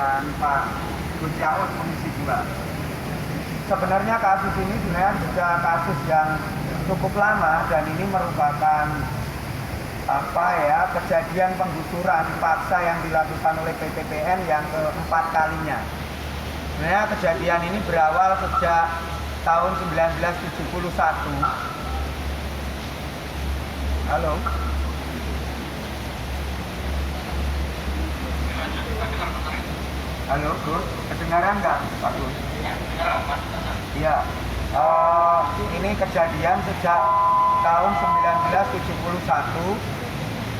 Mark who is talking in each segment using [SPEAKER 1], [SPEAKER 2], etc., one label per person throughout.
[SPEAKER 1] dengan Pak Gus Yaud Komisi 2. Sebenarnya kasus ini sebenarnya sudah kasus yang cukup lama dan ini merupakan kejadian penggusuran paksa yang dilakukan oleh PTPN yang keempat kalinya. Sebenarnya kejadian ini berawal sejak tahun 1971. Halo. Halo, Gus. Kedengaran nggak, Pak Gus? Iya. Ini kejadian sejak tahun 1971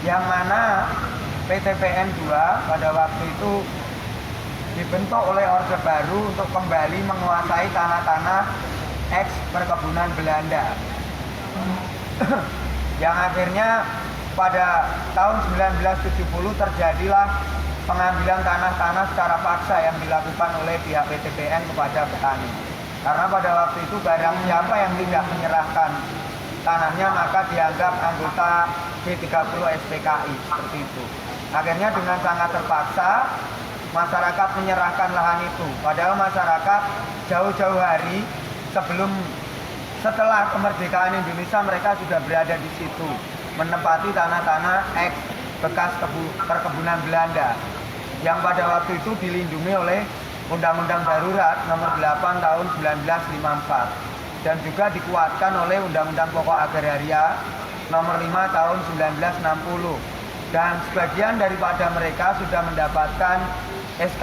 [SPEAKER 1] yang mana PTPN 2 pada waktu itu dibentuk oleh Orde Baru untuk kembali menguasai tanah-tanah eks perkebunan Belanda. Yang akhirnya pada tahun 1970 terjadilah pengambilan tanah-tanah secara paksa yang dilakukan oleh pihak PTPN kepada petani. Karena pada waktu itu barang siapa yang tidak menyerahkan tanahnya maka dianggap anggota G30 SPKI, seperti itu. Akhirnya dengan sangat terpaksa masyarakat menyerahkan lahan itu. Padahal masyarakat jauh-jauh hari setelah kemerdekaan Indonesia mereka sudah berada di situ, menempati tanah-tanah eks bekas perkebunan Belanda yang pada waktu itu dilindungi oleh Undang-Undang Darurat Nomor 8 Tahun 1954 dan juga dikuatkan oleh Undang-Undang Pokok Agraria Nomor 5 Tahun 1960, dan sebagian daripada mereka sudah mendapatkan SK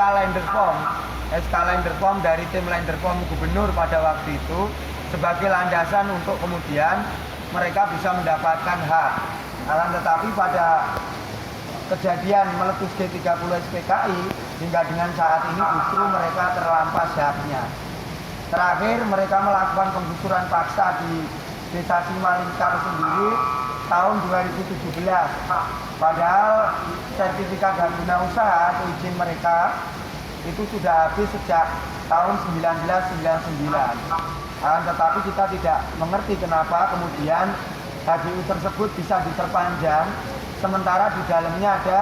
[SPEAKER 1] Landerpom dari tim Landerpom Gubernur pada waktu itu sebagai landasan untuk kemudian mereka bisa mendapatkan hak. Akan tetapi pada kejadian meletus G30 SPKI hingga dengan saat ini justru mereka terlampas haknya. Terakhir mereka melakukan penggusuran paksa di Desa Simalingkar sendiri tahun 2017. Padahal sertifikat hak guna usaha atau izin mereka itu sudah habis sejak tahun 1999. Tetapi kita tidak mengerti kenapa kemudian HGU tersebut bisa diperpanjang sementara di dalamnya ada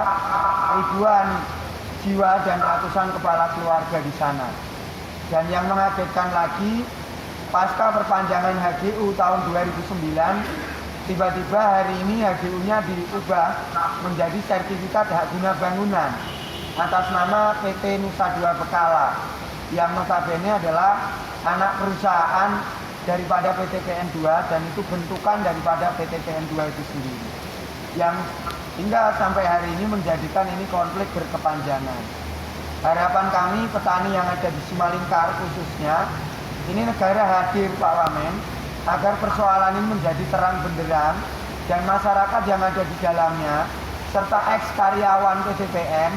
[SPEAKER 1] ribuan jiwa dan ratusan kepala keluarga di sana. Dan yang mengagetkan lagi, pasca perpanjangan HGU tahun 2009, tiba-tiba hari ini HGU-nya diubah menjadi sertifikat hak guna bangunan atas nama PT Nusa Dua Bekala yang notabene adalah anak perusahaan daripada PTPN 2 dan itu bentukan daripada PTPN 2 itu sendiri, yang hingga sampai hari ini menjadikan ini konflik berkepanjangan. Harapan kami petani yang ada di Simalingkar khususnya, ini negara hadir Pak Wamen, agar persoalan ini menjadi terang benderang dan masyarakat yang ada di dalamnya serta eks karyawan PTPN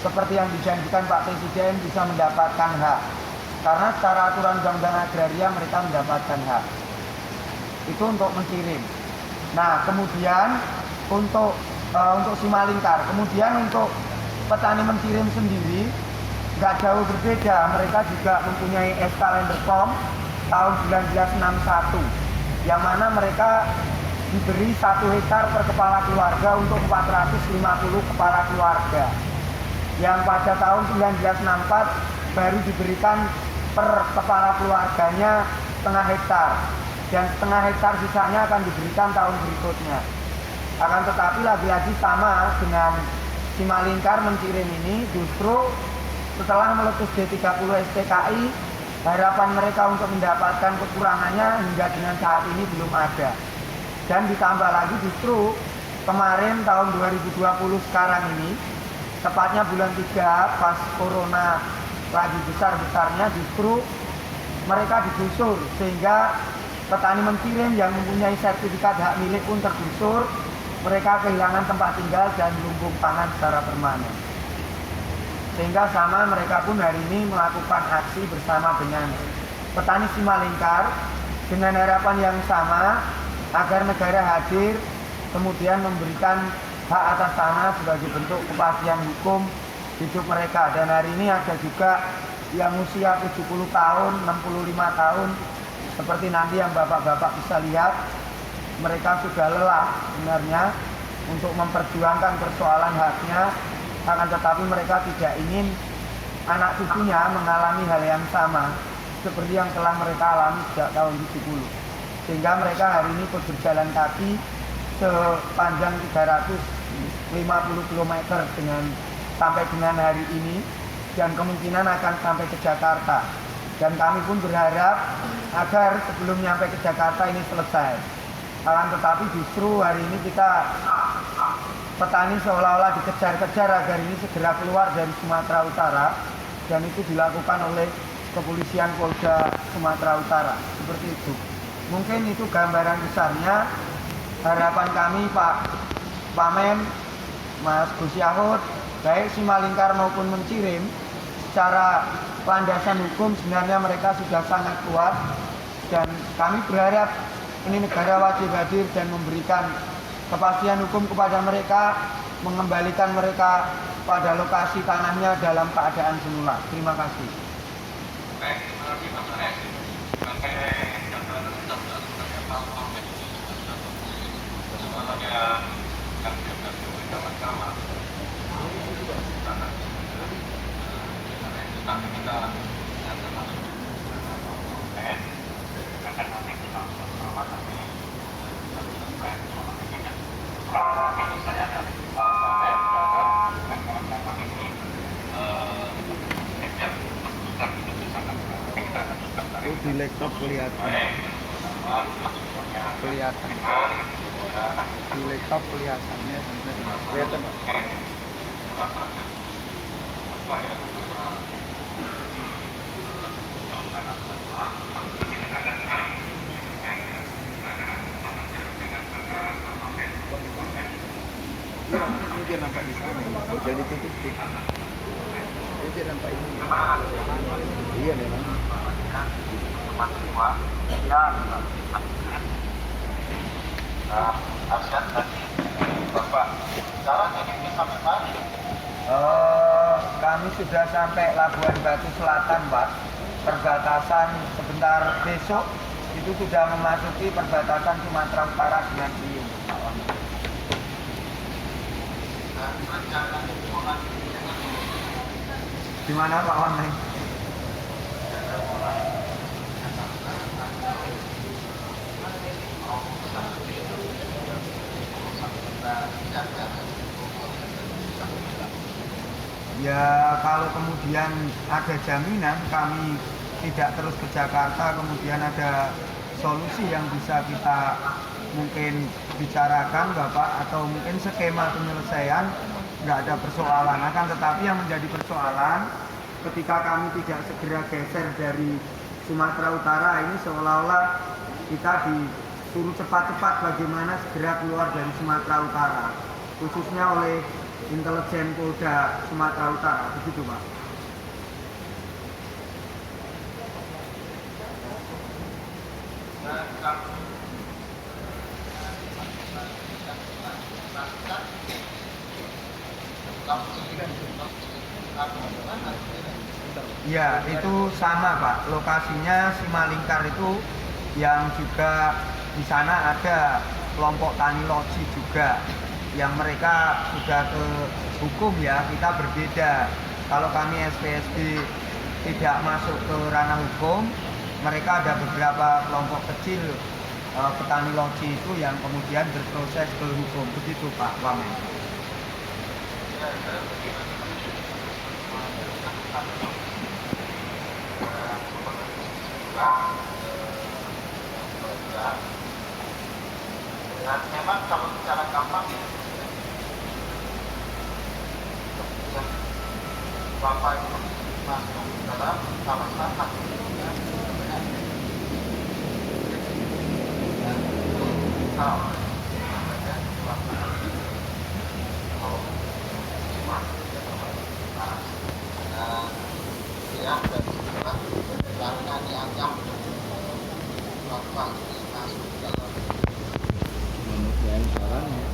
[SPEAKER 1] seperti yang dijanjikan Pak Presiden bisa mendapatkan hak. Karena secara aturan undang-undang agraria mereka mendapatkan hak. Itu untuk mengirim. Nah, kemudian untuk Simalingkar, kemudian untuk petani menkirim sendiri nggak jauh berbeda. Mereka juga mempunyai SK Landerpom tahun 1961 yang mana mereka diberi 1 hektar per kepala keluarga untuk 450 kepala keluarga, yang pada tahun 1964 baru diberikan per kepala keluarganya setengah hektar, dan setengah hektar sisanya akan diberikan tahun berikutnya. Akan tetapi lagi-lagi sama dengan Simalingkar menkirim ini, justru setelah meletus G30 SPKI, harapan mereka untuk mendapatkan kekurangannya hingga dengan saat ini belum ada. Dan ditambah lagi justru kemarin tahun 2020 sekarang ini, tepatnya bulan 3 pas corona lagi besar-besarnya, justru mereka digusur sehingga petani menkirim yang mempunyai sertifikat hak milik pun tergusur. Mereka kehilangan tempat tinggal dan lumbung pangan secara permanen. Sehingga sama mereka pun hari ini melakukan aksi bersama dengan petani Simalingkar dengan harapan yang sama agar negara hadir kemudian memberikan hak atas tanah sebagai bentuk kepastian hukum hidup mereka. Dan hari ini ada juga yang usia 70 tahun, 65 tahun, seperti nanti yang bapak-bapak bisa lihat, mereka sudah lelah sebenarnya untuk memperjuangkan persoalan haknya, akan tetapi mereka tidak ingin anak cucunya mengalami hal yang sama seperti yang telah mereka alami sejak tahun 70. Sehingga mereka hari ini ikut berjalan kaki sepanjang 350 km sampai dengan hari ini, dan kemungkinan akan sampai ke Jakarta. Dan kami pun berharap agar sebelum nyampe ke Jakarta ini selesai. Akan tetapi justru hari ini petani seolah-olah dikejar-kejar agar ini segera keluar dari Sumatera Utara, dan itu dilakukan oleh kepolisian Polda Sumatera Utara. Seperti itu. Mungkin itu gambaran besarnya. Harapan kami Pak Wamen, Mas Gus Yahud, baik Simalingkar maupun Mencirim, secara landasan hukum sebenarnya mereka sudah sangat kuat, dan kami berharap ini negara wajib hadir dan memberikan kepastian hukum kepada mereka, mengembalikan mereka pada lokasi tanahnya dalam keadaan semula. Terima kasih. Di laptop kelihatan. Di laptop kelihatannya. Kelihatan. Ini dia nampak di sana. Jadi titik. Ini dia nampak ini. Iya memang. Kami sudah sampai Labuan Batu Selatan, Pak. Perbatasan sebentar besok itu sudah memasuki perbatasan Sumatera Utara dengan Riau. Di mana Pak Wamen? Ya kalau kemudian ada jaminan kami tidak terus ke Jakarta, kemudian ada solusi yang bisa kita mungkin bicarakan Bapak, atau mungkin skema penyelesaian, nggak ada persoalan. Akan tetapi yang menjadi persoalan ketika kami tidak segera geser dari Sumatera Utara ini, seolah-olah kita disuruh cepat-cepat bagaimana segera keluar dari Sumatera Utara, khususnya oleh intelijen Polda Sumatera Utara, begitu Pak. Ya, itu sama Pak. Lokasinya Simalingkar itu yang juga di sana ada kelompok Tani Loji juga, yang mereka sudah ke hukum ya, kita berbeda. Kalau kami SPSB tidak masuk ke ranah hukum, mereka ada beberapa kelompok kecil petani loji itu yang kemudian berproses ke hukum. Begitu Pak Wamen.
[SPEAKER 2] Dan memang kalau secara gampang Bapak itu masuk dalam kawasan hak miliknya yang dan setelah karena dianggap Bapak masuk dalam
[SPEAKER 3] manusia yang salah ya.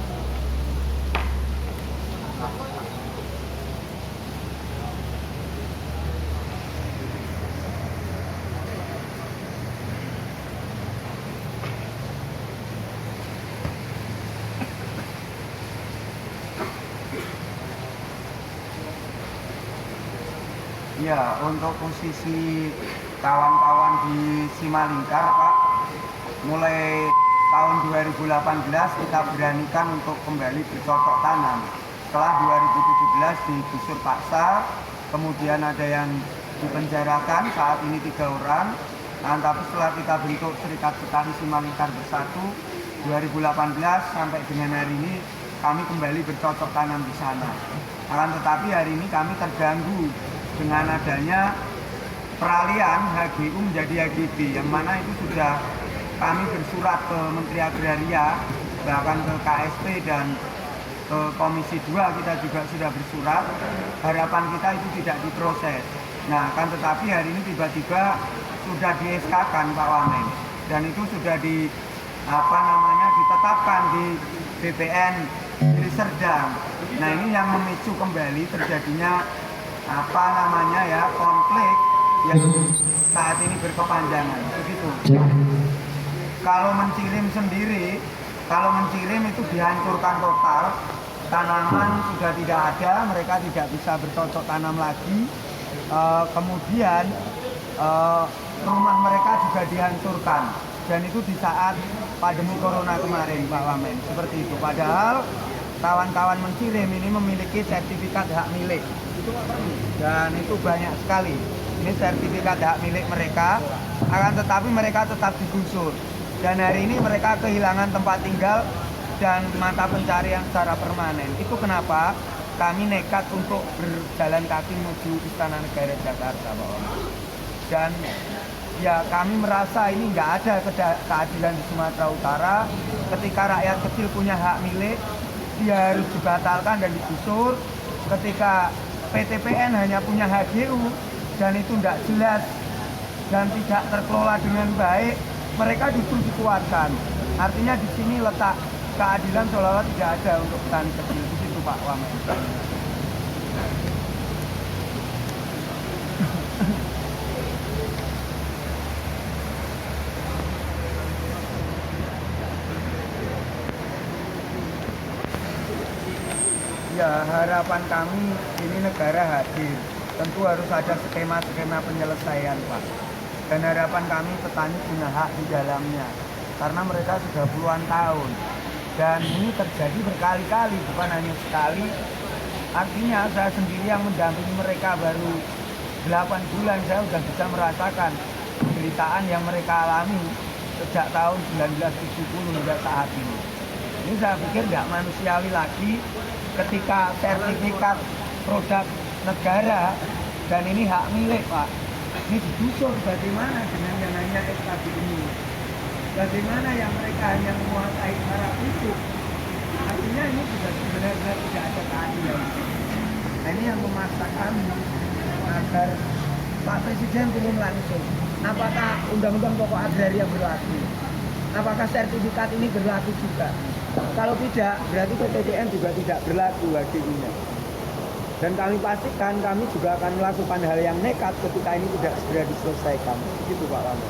[SPEAKER 1] Ya, untuk posisi kawan-kawan di Simalingkar, Pak, mulai tahun 2018 kita beranikan untuk kembali bercocok tanam. Setelah 2017 digusur paksa, kemudian ada yang dipenjarakan, saat ini 3 orang. Nah, tapi setelah kita bentuk Serikat Petani Simalingkar Bersatu 2018 sampai dengan hari ini kami kembali bercocok tanam di sana. Akan tetapi hari ini kami terganggu dengan adanya peralihan HGU menjadi HGB, yang mana itu sudah kami bersurat ke Menteri Agraria, bahkan ke KSP dan ke Komisi 2 kita juga sudah bersurat. Harapan kita itu tidak diproses. Nah, kan tetapi hari ini tiba-tiba sudah di SK-kan Pak Wamen, dan itu sudah ditetapkan di BPN Deli Serdang. Nah, ini yang memicu kembali terjadinya konflik yang saat ini berkepanjangan. Begitu. Kalau mencirim itu dihancurkan total, tanaman sudah tidak ada, mereka tidak bisa bercocok tanam lagi. Kemudian rumah mereka juga dihancurkan, dan itu di saat pandemi corona kemarin, Pak Wamen, seperti itu. Padahal kawan-kawan mencirim ini memiliki sertifikat hak milik, dan itu banyak sekali. Ini sertifikat hak milik mereka, akan tetapi mereka tetap digusur. Dan hari ini mereka kehilangan tempat tinggal dan mata pencarian secara permanen. Itu kenapa kami nekat untuk berjalan kaki menuju Istana Negara Jakarta, Pak Wamen. Dan ya, kami merasa ini nggak ada keadilan di Sumatera Utara. Ketika rakyat kecil punya hak milik, dia harus dibatalkan dan digusur. Ketika PTPN hanya punya HGU dan itu tidak jelas dan tidak terkelola dengan baik, mereka justru dikuatkan. Artinya di sini letak keadilan seolah-olah tidak ada untuk petani kecil. Di situ, Pak Wamen. Ya, harapan kami ini negara hadir. Tentu harus ada skema-skema penyelesaian, Pak. Dan harapan kami petani punya hak di dalamnya, karena mereka sudah puluhan tahun. Dan ini terjadi berkali-kali, bukan hanya sekali. Artinya saya sendiri yang mendampingi mereka baru 8 bulan, saya sudah bisa merasakan penderitaan yang mereka alami sejak tahun 1970 hingga saat ini. Ini saya pikir tidak manusiawi lagi ketika sertifikat produk negara dan ini hak milik, Pak. Ini digusur. Bagaimana dengan yang hanya SKB ini? Bagaimana yang mereka hanya menguasai cara fisik? Artinya ini sudah benar-benar tidak ada keadilan. Nah, ini yang memaksa kami agar Pak Presiden turun langsung. Apakah undang-undang pokok agraria berlaku? Apakah sertifikat ini berlaku juga? Kalau tidak, berarti PTPN juga tidak berlaku HGU-nya. Dan kami pastikan kami juga akan melakukan hal yang nekat ketika ini tidak segera diselesaikan. Begitu, Pak Wamen.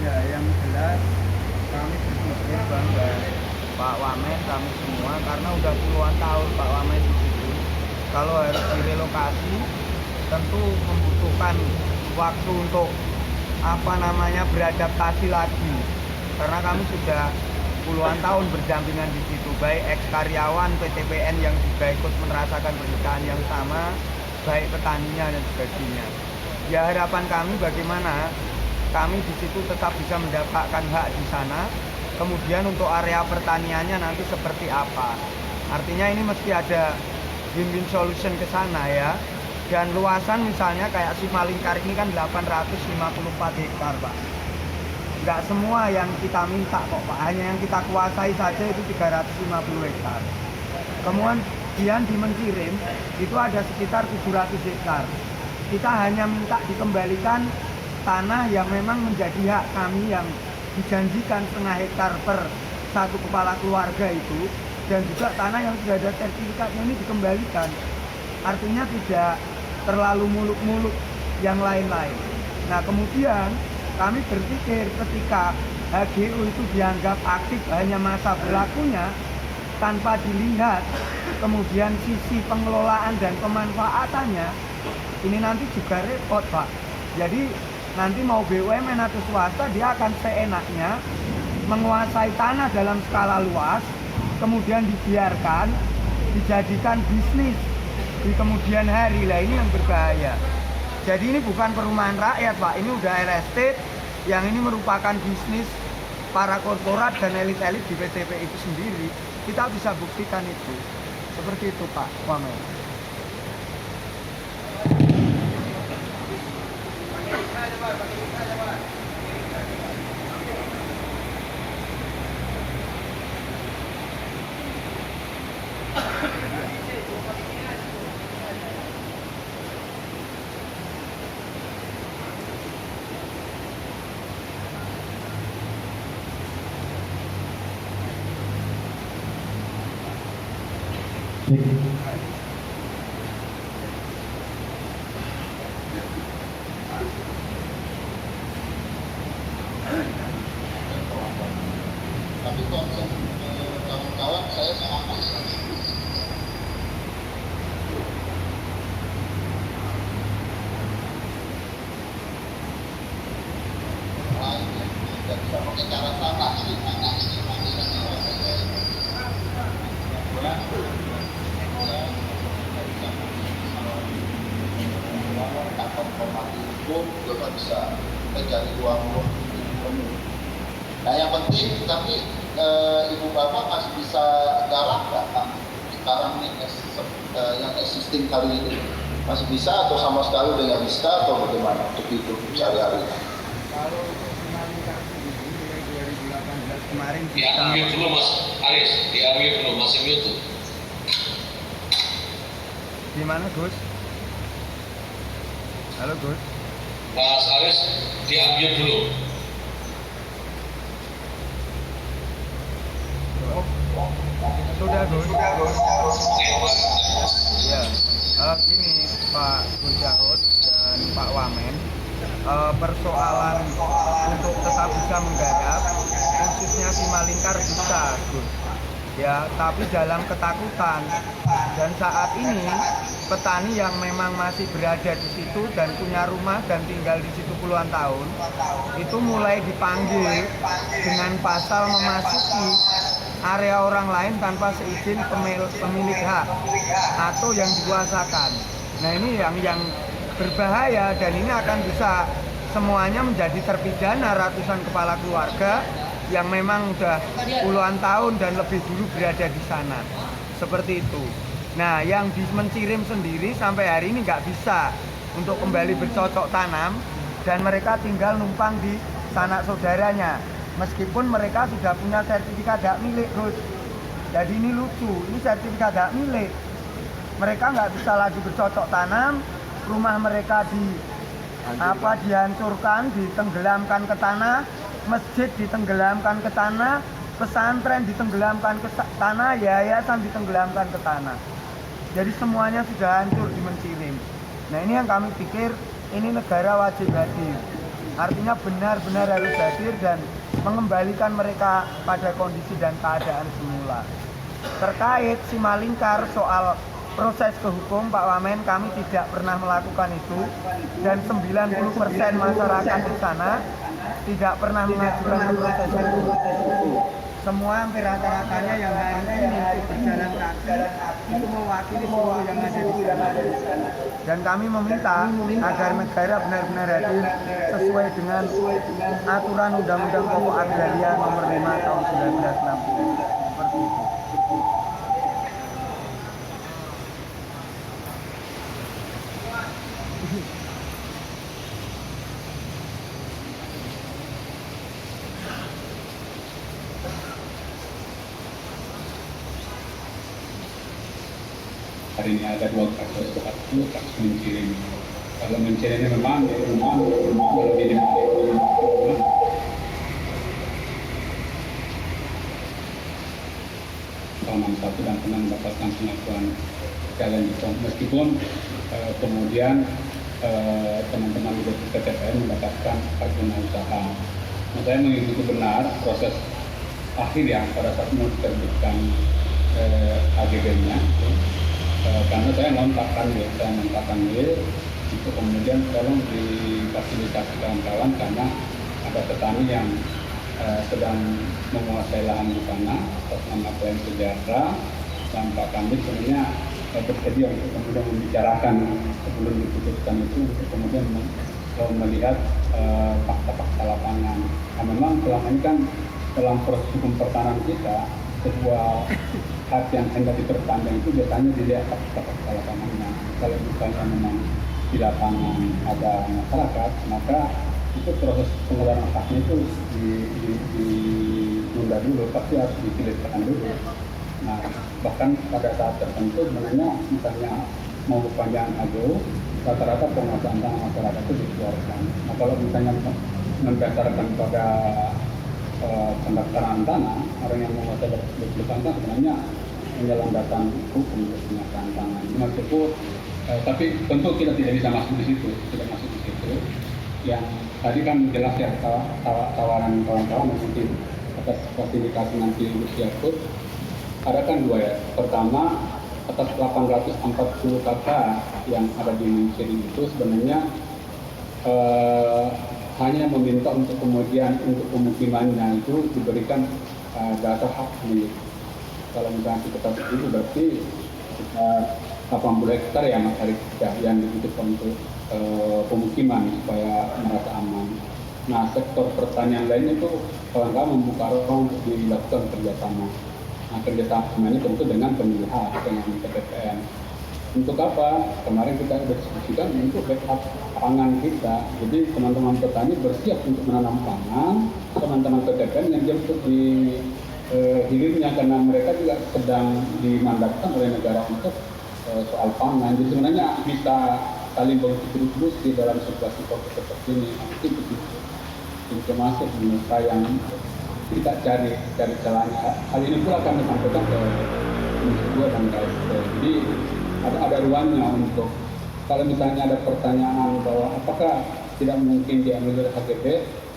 [SPEAKER 1] Ya, yang jelas kami berpikir bahwa Pak Wamen, kami semua karena udah puluhan tahun Pak Wamen di situ. Kalau harus direlokasi tentu membutuhkan waktu untuk beradaptasi lagi, karena kami sudah puluhan tahun berdampingan di situ, baik ex karyawan PTPN yang juga ikut merasakan pernikahan yang sama, baik petaninya dan sebagainya. Ya harapan kami bagaimana kami di situ tetap bisa mendapatkan hak di sana. Kemudian untuk area pertaniannya nanti seperti apa? Artinya ini mesti ada win-win solution ke sana ya. Dan luasan misalnya kayak Simalingkar ini kan 854 hektar Pak. Nggak semua yang kita minta kok Pak, hanya yang kita kuasai saja itu 350 hektar. Kemudian di Mencirim itu ada sekitar 700 hektar. Kita hanya minta dikembalikan tanah yang memang menjadi hak kami yang dijanjikan setengah hektar per satu kepala keluarga itu, dan juga tanah yang sudah ada sertifikatnya ini dikembalikan. Artinya tidak terlalu muluk-muluk yang lain-lain. Nah kemudian kami berpikir ketika HGU itu dianggap aktif hanya masa berlakunya tanpa dilihat kemudian sisi pengelolaan dan pemanfaatannya, ini nanti juga repot Pak. Jadi nanti mau BUMN atau swasta dia akan seenaknya menguasai tanah dalam skala luas, kemudian dibiarkan dijadikan bisnis di kemudian hari. Lah ini yang berbahaya. Jadi ini bukan perumahan rakyat Pak, ini udah real estate yang ini merupakan bisnis para korporat dan elit-elit di PTP itu sendiri. Kita bisa buktikan itu. Seperti itu Pak Wamen.
[SPEAKER 2] Tapi konsep kawan-kawan saya sama. Dan bisa pakai cara tanah sih. Juga nggak bisa mencari uang penuh. Nah yang penting tapi ibu bapak masih bisa garap nggak Pak? Sekarang ini yang existing kali ini masih bisa atau sama sekali udah nggak bisa atau bagaimana untuk itu sehari-hari?
[SPEAKER 1] Kalau untuk Simalingkar sendiri mulai 2018 kemarin
[SPEAKER 4] Diambil dulu Mas Aris, diambil dulu masih YouTube.
[SPEAKER 1] di mana Gus? Halo Gus.
[SPEAKER 4] Mas Aris diambil dulu.
[SPEAKER 1] Sudah Gus. Ya, gini Pak Gus Yahud dan Pak Wamen, persoalan untuk tetap bisa menggarap khususnya Simalingkar bisa Gus. Ya, tapi dalam ketakutan. Dan saat ini petani yang memang masih berada di situ dan punya rumah dan tinggal di situ puluhan tahun itu mulai dipanggil dengan pasal memasuki area orang lain tanpa seizin pemilik hak atau yang dikuasakan. Nah ini yang berbahaya, dan ini akan bisa semuanya menjadi terpidana ratusan kepala keluarga yang memang udah puluhan tahun dan lebih dulu berada di sana. Seperti itu. Nah yang di Mencirim sendiri sampai hari ini nggak bisa untuk kembali bercocok tanam, dan mereka tinggal numpang di sanak saudaranya. Meskipun mereka sudah punya sertifikat hak milik Gus. Jadi ini lucu, ini sertifikat hak milik. Mereka nggak bisa lagi bercocok tanam, rumah mereka dihancurkan, ditenggelamkan ke tanah, masjid ditenggelamkan ke tanah, pesantren ditenggelamkan ke tanah, yayasan ditenggelamkan ke tanah. Jadi semuanya sudah hancur di Mencirim. Nah ini yang kami pikir, ini negara wajib hadir. Artinya benar-benar harus hadir dan mengembalikan mereka pada kondisi dan keadaan semula. Terkait Simalingkar soal proses ke hukum, Pak Wamen, kami tidak pernah melakukan itu, dan 90% masyarakat di sana tidak pernah mengajukan proses hukum. Semua hampir rata-ratanya yang hari ini berjalan kaki itu mewakili seluruh yang ada di sana. Dan kami meminta agar negara benar-benar hadir sesuai dengan aturan Undang-Undang Pokok Agraria Nomor 5 Tahun 1960. Seperti itu.
[SPEAKER 5] Hari ini ada 2 kasus, satu kasus mencuri. Kalau mencuri ini memang lebih tahun 61 dan pernah mendapatkan pengakuan jalan itu. Meskipun kemudian teman-teman di TPN mendapatkan hak guna usaha. Nah, saya mengikuti benar proses akhir yang pada saat mau diterbitkan AGB-nya. Karena saya ngontakkan dia untuk kemudian tolong difasilitasi kawan-kawan karena ada petani yang sedang menguasai lahan di sana atas nama Klaim Sejahtera, dan Pak Kamil sebenarnya bersedia untuk kemudian membicarakan sebelum diputuskan itu untuk kemudian melihat fakta-fakta lapangan. Nah, memang selama ini kan dalam proses hukum pertanahan kita sebuah hak yang hendak diperpanjang itu biasanya dilihat fakta-fakta lapangannya. Kalau misalnya memang di lapangan ada masyarakat, maka itu proses pengeluaran haknya itu ditunda dulu, pasti harus dipilihkan dulu. Nah, bahkan pada saat tertentu sebenarnya misalnya mau perpanjangan AGO, rata-rata penguasaan tanah masyarakat itu dikeluarkan. Nah, kalau misalnya mendasarkan pada pendaftaran tanah, orang yang menguasai tanah sebenarnya menjalankan hukum untuk penguasaan tanah. Meskipun tapi tentu kita tidak bisa masuk di situ, Yang tadi kan jelas ya tawaran kawan-kawan mungkin atas fasilitasi nanti usia pun ada kan 2 ya. Pertama, atas 840 kakak yang ada di Menciri itu sebenarnya hanya meminta untuk kemudian untuk pemukimannya itu diberikan data hak milik. Kalau misalnya kita itu berarti 80 hektar ya Mas Harik yang dibutuhkan untuk pemukiman supaya merasa aman. Nah, sektor pertanian lainnya itu kawan-kawan membuka ruang untuk dilakukan kerjasama. Nah, kerjasama ini tentu dengan pemilihan dengan PTPN. Untuk apa? Kemarin kita diskusikan untuk backup pangan kita. Jadi teman-teman petani bersiap untuk menanam pangan, teman-teman PTPN yang jemput di hilirnya karena mereka juga sedang dimandatkan oleh negara untuk soal pangan. Jadi sebenarnya bisa saling berkontribusi di dalam situasi COVID seperti ini. Itu begitu masuk menurut saya yang kita cari celahnya. Hal ini pula kami sampaikan ke Komisi 2 dan KSP. Jadi ada ruangnya untuk kalau misalnya ada pertanyaan bahwa apakah tidak mungkin diambil dari HGB,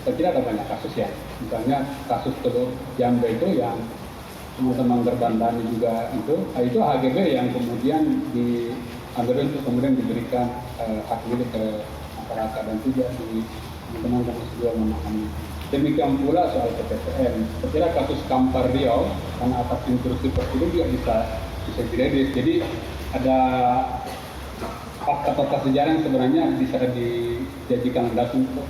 [SPEAKER 5] saya kira ada banyak kasus ya. Misalnya kasus Teluk Jambe itu yang teman-teman Gerbandani juga itu HGB yang kemudian diambil untuk kemudian diberikan hak milik ke masyarakat dan tidak di teman-teman Komisi 2 memahami. Demikian pula soal PTPN. Saya kira kasus Kampar Riau karena atas instruksi presiden juga bisa diredis. Jadi ada fakta-fakta sejarah yang sebenarnya bisa dijadikan landasan untuk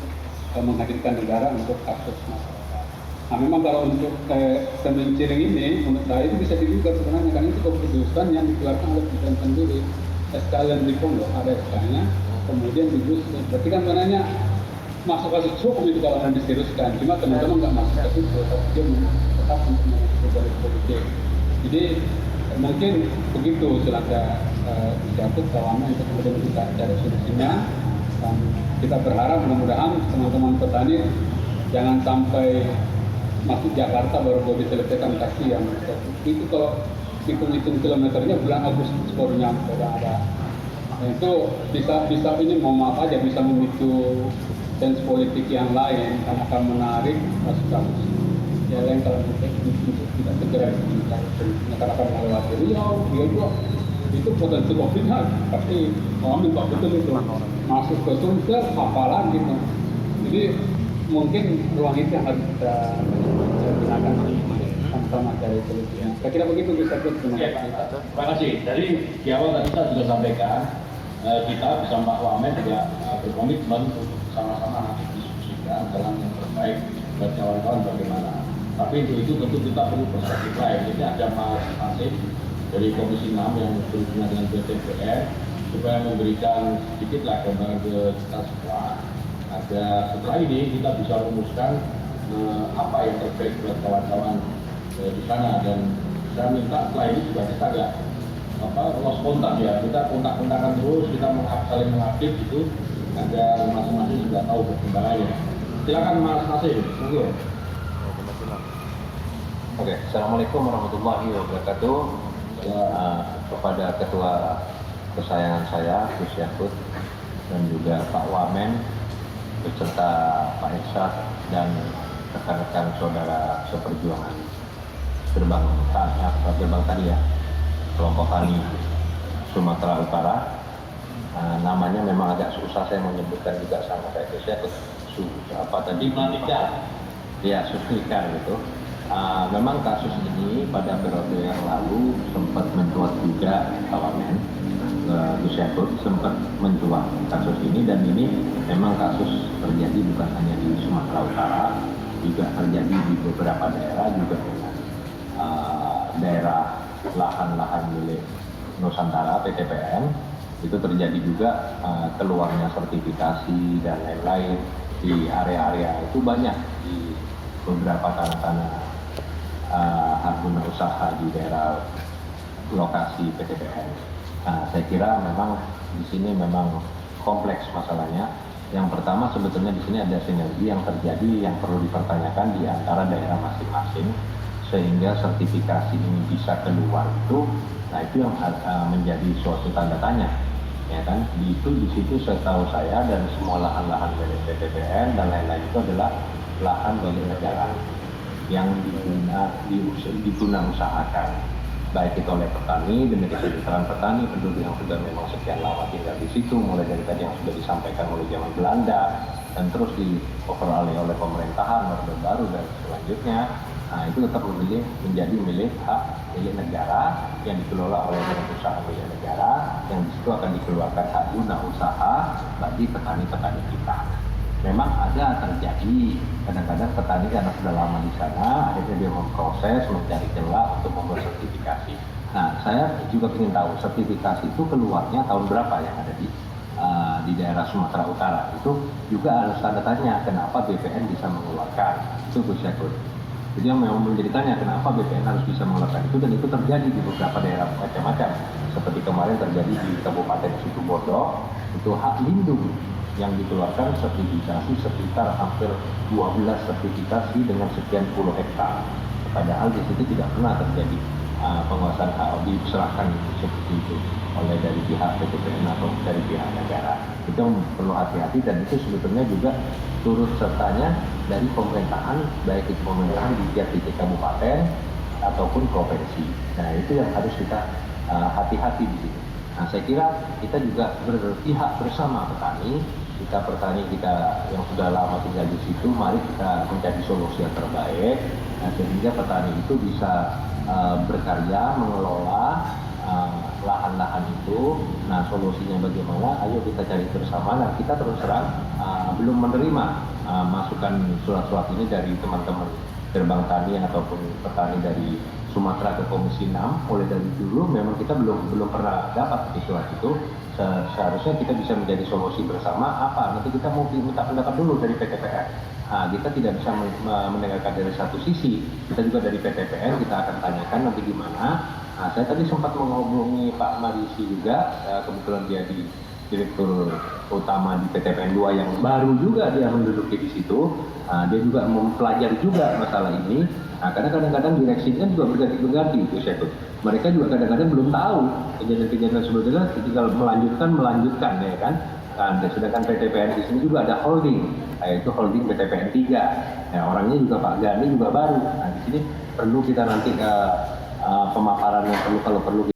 [SPEAKER 5] menghadirkan negara untuk kasus masyarakat. Nah, memang kalau untuk Semenciring ini menurut saya itu bisa digugat sebenarnya karena itu keputusan yang dikeluarkan oleh presiden sendiri. SK Lendripong loh, ada SK-nya, kemudian digusur. Berarti kan sebenarnya masuk kasus hukum itu kalau nanti diteruskan, cuma teman-teman nggak masuk ke situ, tapi dia tetap untuk masuk ke politik. Jadi mungkin begitu selangkah dijatuh selama itu kemudian kita cari solusinya. Dan kita berharap mudah-mudahan teman-teman petani jangan sampai masuk Jakarta baru boleh diselesaikan kasihan. Itu kalau hitung-hitung kilometernya bulan Agustus baru nyampe ada. Nah, itu bisa ini mau maaf aja bisa memicu sense politik yang lain dan akan menarik kasus-kasus ya lain kalau untuk tidak segera dikatakan melewati Riau, dia juga itu potensi COVID-nya pasti mengambil Pak betul itu masuk ke Sumsel apalagi gitu. Jadi mungkin ruang itu yang harus kita gunakan sama-sama dari solusinya. Saya kira begitu bisa
[SPEAKER 6] Terima kasih. Jadi di awal tadi saya sudah sampaikan kita bersama Pak Wamen juga berkomitmen untuk sama-sama nanti diskusikan jalan yang terbaik buat kawan-kawan bagaimana. Tapi untuk itu tentu kita perlu perspektif lain. Jadi ada masing-masing dari Komisi 6 yang berhubungan dengan BTPN supaya memberikan sedikitlah gambaran ke kita semua. Ada setelah ini kita bisa rumuskan apa yang terbaik buat kawan-kawan di sana, dan saya minta setelah ini juga kita agak lost kontak ya, kita kontak-kontakan terus, kita saling mengupdate gitu agar masing-masing juga tahu perkembangannya. Silakan Mas Nasir, monggo.
[SPEAKER 7] Oke, Assalamualaikum warahmatullahi wabarakatuh. Kepada Ketua kesayangan saya, Gus Yakut, dan juga Pak Wamen, beserta Pak Irsyad dan rekan-rekan saudara seperjuangan gerbang tani ya, kelompok tani Sumatera Utara. Namanya memang agak susah saya menyebutkan juga sama kayak Gus Yakut. Apa tadi? Ya, Sulfikar gitu. Memang kasus ini pada periode yang lalu sempat mencuat juga kawanan Gus Yakut sempat mencuat kasus ini, dan ini memang kasus terjadi bukan hanya di Sumatera Utara, juga terjadi di beberapa daerah juga dengan daerah lahan-lahan milik Nusantara PTPN. Itu terjadi juga keluarnya sertifikasi dan lain-lain di area-area itu banyak di beberapa tanah-tanah hak guna usaha di daerah lokasi PTPN. Saya kira memang di sini memang kompleks masalahnya. Yang pertama sebetulnya di sini ada sinergi yang terjadi yang perlu dipertanyakan di antara daerah masing-masing sehingga sertifikasi ini bisa keluar itu. Nah itu yang menjadi suatu tanda tanya, ya kan? Di situ setahu saya dan semua lahan-lahan milik PTPN dan lain-lain itu adalah lahan milik negara yang diguna usahakan, baik itu oleh petani demi kesejahteraan petani, penduduk yang sudah memang sekian lama tinggal di situ, mulai dari tadi yang sudah disampaikan mulai zaman Belanda dan terus dioperasi oleh pemerintahan Orde Baru dan selanjutnya. Nah itu tetap menjadi milik negara yang dikelola oleh badan usaha milik negara, yang disitu akan dikeluarkan hak guna usaha bagi petani-petani kita. Memang ada terjadi kadang-kadang petani karena sudah lama di sana, akhirnya dia memproses, mencari celah untuk membuat sertifikasi. Nah, saya juga ingin tahu sertifikasi itu keluarnya tahun berapa yang ada di daerah Sumatera Utara. Itu juga harus tanda tanya kenapa BPN bisa mengeluarkan. Itu Gus Yakut. Jadi yang memang menjadi tanya kenapa BPN harus bisa mengeluarkan itu, dan itu terjadi di beberapa daerah macam-macam. Seperti kemarin terjadi di Kabupaten Situbondo, itu hak lindung yang dikeluarkan sertifikasi sekitar hampir 12 sertifikasi dengan sekian puluh hektar. Padahal di situ tidak pernah terjadi penguasaan hak diserahkan seperti itu oleh dari pihak PTPN atau dari pihak negara. Itu perlu hati-hati, dan itu sebetulnya juga turut sertanya dari pemerintahan, baik itu pemerintahan di tiap titik kabupaten ataupun provinsi. Nah itu yang harus kita hati-hati di situ. Nah saya kira kita juga berpihak bersama petani, kita yang sudah lama tinggal di situ, mari kita mencari solusi yang terbaik, sehingga petani itu bisa berkarya, mengelola lahan-lahan itu. Nah solusinya bagaimana? Ayo kita cari bersama. Nah kita terus terang belum menerima masukan surat-surat ini dari teman-teman gerbang tani ataupun petani dari Sumatera ke Komisi 6. Mulai dari dulu memang kita belum pernah dapat surat itu. Seharusnya kita bisa menjadi solusi bersama. Apa? Nanti kita mau minta pendapat dulu dari PTPN. Kita tidak bisa mendengarkan dari satu sisi. Kita juga dari PTPN kita akan tanyakan nanti gimana. Saya tadi sempat menghubungi Pak Marisi juga, kebetulan dia di Direktur Utama di PTPN 2 yang baru juga dia menduduki di situ. Dia juga mempelajari juga masalah ini. Karena kadang-kadang direksinya juga berganti-ganti itu saya tuh. Mereka juga kadang-kadang belum tahu kejadian-kejadian sebetulnya tinggal melanjutkan ya kan. Kan, sedangkan PTPN di sini juga ada holding, yaitu holding PTPN 3. Nah, orangnya juga Pak Gani juga baru. Nah, di sini perlu kita nanti ke pemaparan yang perlu kalau perlu